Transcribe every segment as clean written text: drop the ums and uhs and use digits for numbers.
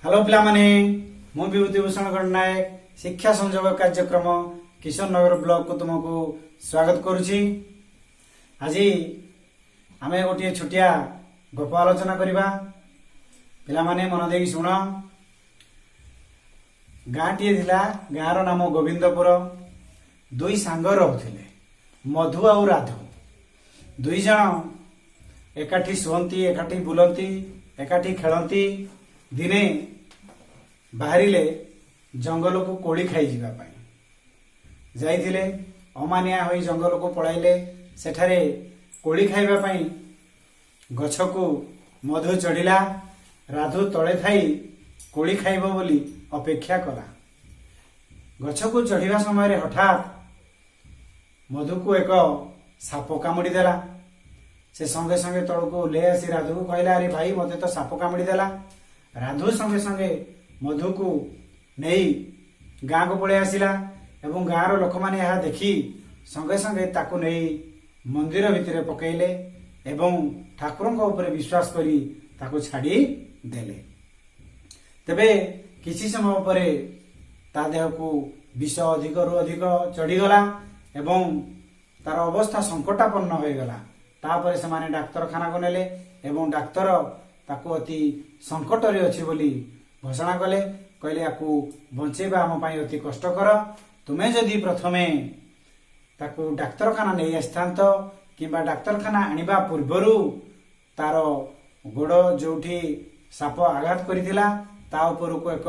Hello पिला माने मु विभूति भूषण गणनायक शिक्षा संयोग कार्यक्रम किशोर नगर ब्लॉक को तुमको स्वागत करुछि। आज आम गोटे छोटिया गप आलोचना करवा। पिला माने मन देकी शुण। गाँटी थिला, गाँर नाम गोविंदपुर। दुई सांग रहुथिले, मधु आउ राधु। दुई जण एकाठी शुअंती, एकाठी बुलंती, एकाठी खेलती। दिने बाहरिले जंगल को कोली खाई जीवा पाई जाइथिले। अमानिया होई जंगल को पळाइले। सेठारे कोली खाइबा पाई गछ को मधु चढ़िला। राधु तळे थाई कोली खाइबो बोली अपेक्षा कला। गछ को चढ़िबा समय हठात मधु को एक साप कामुड़ी देला। से संगे संगे तल को ले आसी राधु को कहला, अरे भाई मते तो साप कामुड़ी देला। राधु संगे संगे मधु को नहीं गाँ को पड़े आसिला एवं गाँर लोक माने यह देखी संगे संगे ताकू नहीं मंदिर भितर पकेले एवं ठाकुरଙ୍କ ऊपर विश्वास करी ताकू छाड़ी देले। तबे किसी समय परे ता देह को विष अधिक रु अधिक चढ़ीगला एवं तार अवस्था संकटापन्न हो गला। तापर से माने डाक्तरखाना को नेले एवं डाक्तर ताकू अति संकट रे अछि बोली घोषणा कले। कहले याकू बंचेबा आम पाई अति कष्टकर। तुमे जदि प्रथमे ताकू डाक्तरखाना नहीं आसथांत किंबा डाक्तरखाना आनिबा पूर्वरु तार गोड़ जोठी साप आघात करिथिला ता ऊपर को एक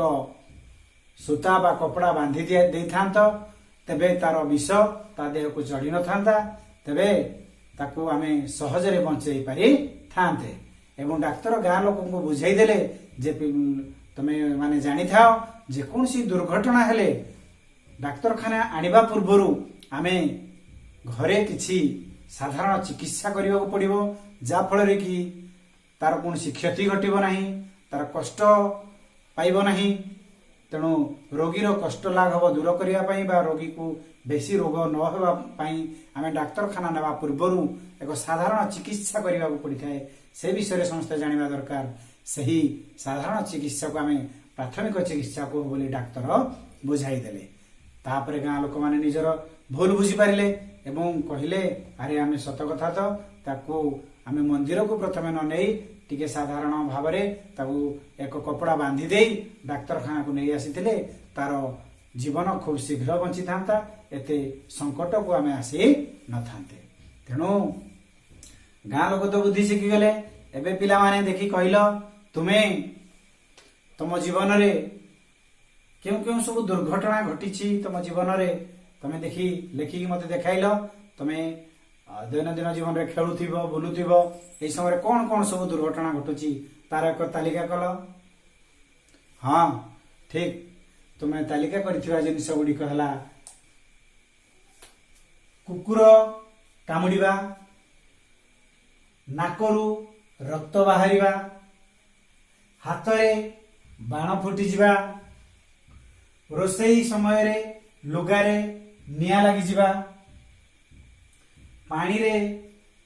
सूता बा कपड़ा बांधी देथांत, तेबे तार विष ता देह को चढ़ी न थांता। तेबे ताकू आमे सहजरे बंचेई पारि थांते। एवं डाक्तर गाँ लोक को बुझाई देले जे तमे माने जानी थाओ जे कोनसी दुर्घटना हेले डाक्तरखाना आनिबा पूर्वरु आमे घरे किछि साधारण चिकित्सा करिबा को पड़िबो, जा फल रे कि तार कोनसी क्षति घटिबो नाही, तार कष्ट पाइबो नाही। तेणु रोगीर कष्ट लाघव दूर करिया पई बा रोगी को बेसी रोग न होबा पई आमे डाक्तरखाना नेबा पूर्वरु एक साधारण चिकित्सा करिबा को पड़ि थाए। से विषय समस्त जानिबा दरकार। सही साधारण चिकित्सा को आमे प्राथमिक चिकित्सा को बोली डाक्तर बुझाई देले। तापरे गाँ लोक माने निजर भूल बुझी पारिले एवं कहिले, अरे आमे सत कथा तो ताकू आमे मंदिर को प्रथमे न नहीं टिके साधारण भाव रे ताकू एक कपड़ा बांधी देई डाक्तरखाना को नहीं आसीथिले तार जीवन खूब शीघ्र बंची थांता, एते संकट को आमे आसी न थांते। तेणु गाँ लोक तो बुद्धि शिखी गले। एबे पिला माने देखी कहलो, तुमे तम जीवन रे क्यों क्यों सब दुर्घटना घटी तम जीवन रे तमे देखी लेखिकी मते देखाइलो। तमे दैनंदिन जीवन रे खेलुथिबो बुलुथिबो, एई समय कौन कौन सब दुर्घटना घटुची तार एक तालिका कल। हाँ ठीक, तुमे तालिका करिथिबा जिनिस गुडी कहला कुकुर कामुड़ीबा, नाकरू रक्त बाहरिबा, हाथरे बाण फुटिजिबा, रोसई समय रे लुगारे निया लगी जिबा, पानी रे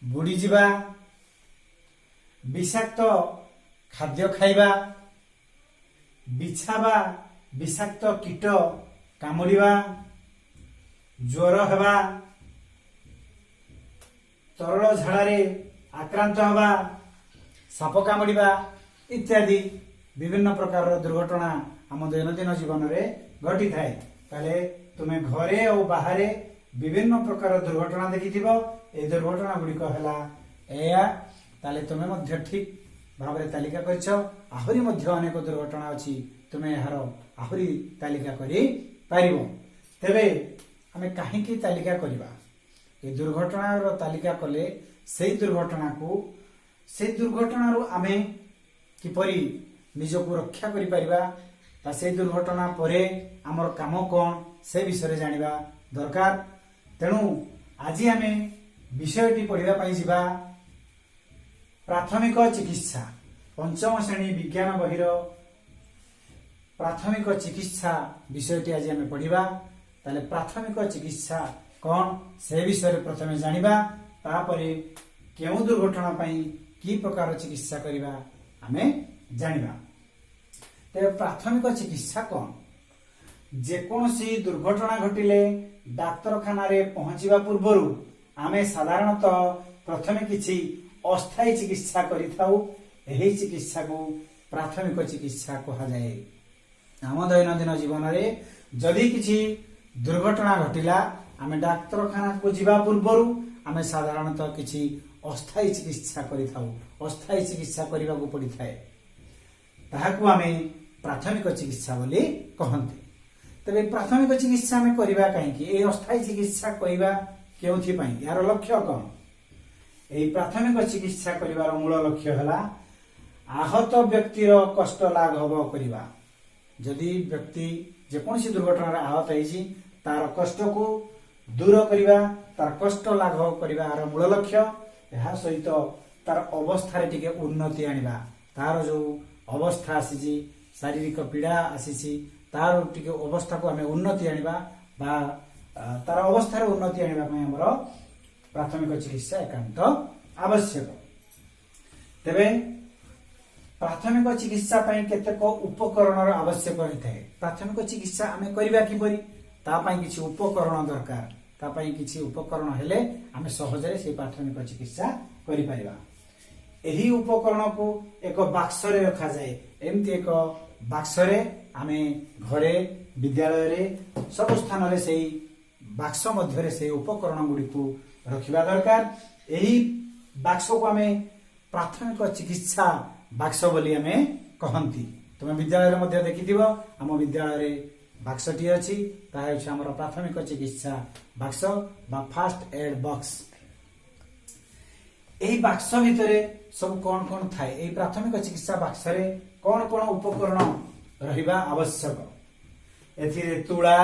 बुड़ी जिबा, विषाक्त खाद्य खाइबा, बिछाबा विषाक्त कीट कामुड़ीबा, ज्वर हेबा, तरल झाड़ारे आक्रांत हवा, साप कामुड़ीबा इत्यादि विभिन्न प्रकार दुर्घटना आम दैनंदिन जीवन में घटी थाए। ताले तुमे घरे और बाहरे विभिन्न प्रकार दुर्घटना देखिथिबो। ए दुर्घटना गुड़िक हैला एया, ताले तुमे मध्य ठीक भाव रे तालिका करछो। आहुरी मध्य अनेक दुर्घटना अछि, तुमे यार आहुरी तालिका करि पारिबो। तेबे हमें काहे की तालिका करबा? ए दुर्घटना रो तालिका कले से दुर्घटना रो आमे किपरि निजको रक्षा करि परिबा, से दुर्घटना परे आमर काम कौन से विषय जानिबा दरकार। तेणु आज आमे विषयटी पढ़िबा पई जिबा प्राथमिक चिकित्सा। पंचम श्रेणी विज्ञान बहिर प्राथमिक चिकित्सा विषयटी आज आमे पढ़िबा। ताले प्राथमिक चिकित्सा कौन से विषय प्रथमे जानिबा, तापरे केउ दुर्घटना पई की प्रकार चिकित्सा करिबा आमे जानिबा। तेरे प्राथमिक चिकित्सा कौन जेकोसी दुर्घटना घटिले डाक्तरखाना रे पहुंचीबा पूर्वरु आमे साधारणतः प्रथमे किछि अस्थायी चिकित्सा करिथाउ एही चिकित्सा को प्राथमिक चिकित्सा कहा जाए। आम दैनंदिन जीवन रे जदि किछि दुर्घटना घटिला आमे डाक्तरखाना को जीवा पूर्वरु आमे साधारणतः किछि अस्थायी चिकित्सा करिथाउ अस्थायी चिकित्सा करिबा को पड़िथाए ताहाकू आमे प्राथमिक चिकित्सा बोली कहंती। तबे प्राथमिक चिकित्सा में करिबा काहेकि ए अस्थायी चिकित्सा करिबा केउथि पई यार लक्ष्य कोन एही प्राथमिक चिकित्सा करिवार मूल लक्ष्य हला आहत व्यक्तिर कष्ट लाघव करिबा। जदि व्यक्ति जेकोसी दुर्घटना आहत होइछि तार कष्ट को दूर करिबा तार कष्ट लाघव करिवार मूल लक्ष्य एहा सहित तार अवस्था रे टिके उन्नति आनिबा तार जो अवस्था आसीछि शारीरिक पीड़ा आसीछि तार टिके अवस्था को हमें उन्नति आनिबा बा तार अवस्था रे उन्नति आनिबा पय हमर प्राथमिक चिकित्सा एकांत आवश्यक। तेबे प्राथमिक चिकित्सा पय केतेक उपकरण र आवश्यक होइथाय। प्राथमिक चिकित्सा हमें करिबा किपरि ता पय किछि उपकरण दरकार ता पय किछि उपकरण हेले हमें सहजरे से प्राथमिक चिकित्सा करि परिबा। एही उपकरण को एक बाक्स रे रखा जाए एमती एक बाक्स रे आमे घरे विद्यालय रे सब स्थान रे सेही बाक्स मध्य रे से उपकरण गुडी को रखिबा दरकार। एही बाक्स को हमें प्राथमिक चिकित्सा बाक्स बोली हमें कहंती। तुम विद्यालय रे मध्य देखिथिबो हम विद्यालय रे बाक्सटी अछि ता हे हमर प्राथमिक चिकित्सा बाक्स बा फर्स्ट एड बॉक्स। एही बाक्स भितरे सब कौन कौन थाए एही प्राथमिक चिकित्सा बाक्स रे कौन कौन उपकरण रहिबा आवश्यक। एथिरे तुळा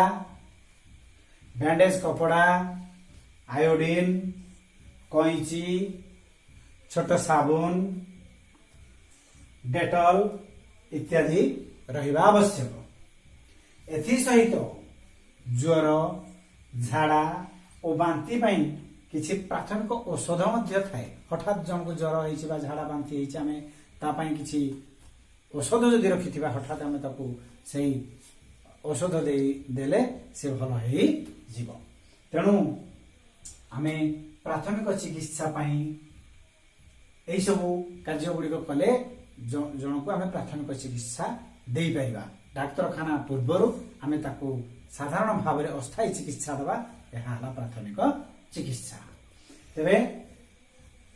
बैंडेज कपड़ा आयोडीन कैंची छोट साबुन डेटॉल इत्यादि रहिबा आवश्यक। एथि सहित ज्वर झाड़ा और बांती पई किछि प्राथमिक औषध मध्य थाए। हठात जनको ज्वर होइछि बा झाड़ा बांती होइछि आमे ता पई किछि औषध जदि रखिथिबा हठात आमे ताकू सेही औषध देले से भल हेई जीव। तेणु आमे प्राथमिक चिकित्सा पई एई सबु कार्य गुडी को कले जनको आमे प्राथमिक चिकित्सा देई पाइबा। डाक्तरखाना पूर्वरु आमे ताकू साधारण भाव रे अस्थायी चिकित्सा दबा एहा हला प्राथमिक चिकित्सा। तेबे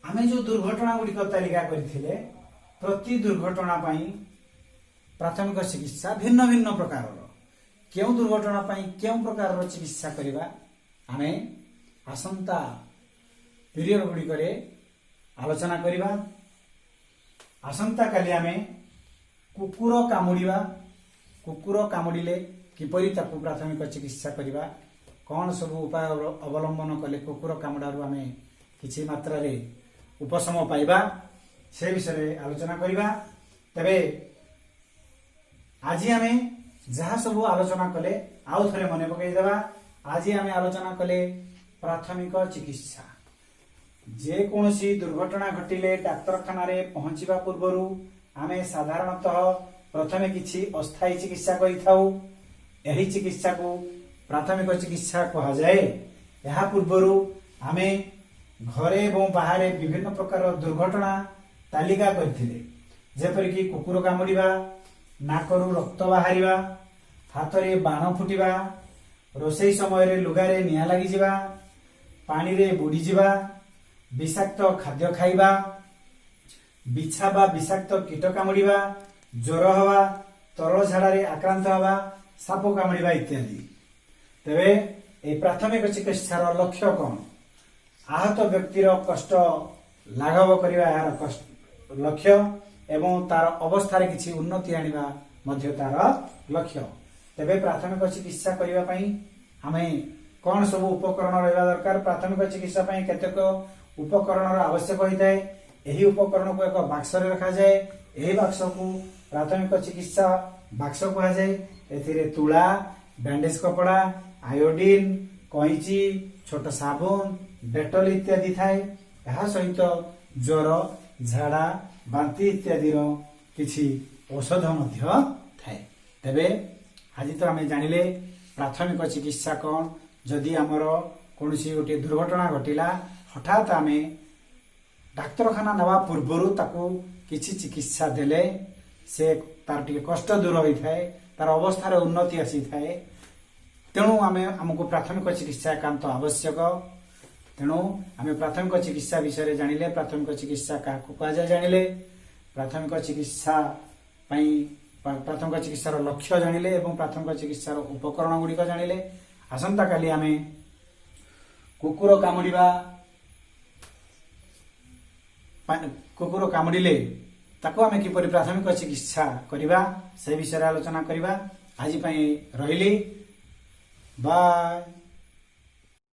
आमे जो दुर्घटना गुडी को तालिका करिथिले प्रति दुर्घटना पई प्राथमिक चिकित्सा भिन्न भिन्न प्रकार केउ दुर्घटना पई केउ प्रकार चिकित्सा करिबा आमे आसंता पीरियड गुडी करे आलोचना करिबा। आसंता काली आमे कुकुर कामुडिले किपरि ताकू प्राथमिक चिकित्सा करिबा कौन सब उपाय अवलंबन कले कुकुर कामुडारू आमे किछि मात्रा रे उपशम पाइबा से विषय आलोचना करिबा। तबे आज आमे जहा सब आलोचना कले आउ थरे मने पकई देबा। आज आमे आलोचना कले प्राथमिक चिकित्सा जे कोनोसी दुर्घटना घटिले डाक्तरखाना रे पहुंचीबा पूर्वरु आमे साधारणतः प्रथमे किछि अस्थायी चिकित्सा करिथाउ। एही चिकित्सा को प्राथमिक चिकित्सा कहा जाए। यहा पूर्वरु आमे घरे एवं बाहर विभिन्न प्रकार दुर्घटना तालिका करथिले जेपरि कि कुकुर कामुडिबा नाकरू रक्त बाहरिबा हाथ रे बाण फुटिबा रोसई समय रे लुगारे निया लागि जिबा पानी रे बुडी जिबा विषाक्त खाद्य खाइबा बिछा बा विषाक्त कीट कामुडिबा ज्वर हवा तरल झाड़ा रे आक्रांत हवा साप कामुडिबा इत्यादि। तेबे ए प्राथमिक चिकित्सार लक्ष्य कौन आहत व्यक्तिर कष्ट लाघव करिबा यार कष्ट लक्ष्य एवं तार अवस्था रे किछि उन्नति आनिबा मध्य तार लक्ष्य। तेबे प्राथमिक चिकित्सा करिबा पई हमें कौन सब उपकरण रहबा दरकार। प्राथमिक चिकित्सा पई केतेक उपकरण आवश्यक होइताय। एही उपकरण को एक बाक्स रे रखा जाए। एही बाक्स को प्राथमिक चिकित्सा बाक्स कहा जाए। एथिरे तुळा बैंडेज कपड़ा आयोडीन कैंची छोट साबुन डेटॉल इत्यादि थाए। यह सहित ज्वर झाड़ा बांती इत्यादि किछि औषध मध्य थाए। तेबे आज तो आम जानिले प्राथमिक चिकित्सा कौन जदि आमर कौन गोटे दुर्घटना घटिला हठात आम डाक्तरखाना नवा पूर्वर ताकू किछि चिकित्सा देले से तार टिके कष्ट दूर होता है, तार अवस्थार उन्नति आसी थाए। तेणु आमे हमको प्राथमिक चिकित्सा एकांत आवश्यक। तेणु आम प्राथमिक चिकित्सा विषय जानिले प्राथमिक चिकित्सा क्या कहुए जानिले प्राथमिक चिकित्सा प्राथमिक चिकित्सार लक्ष्य जानिले एवं प्राथमिक चिकित्सार उपकरण गुड़िक जानिले। आसंता काली आम कुकुर कामुड़ा कुकुर कामुड़िले ताको आम किपरि प्राथमिक चिकित्सा करवा से विषय आलोचना करवा। आज रही बाय।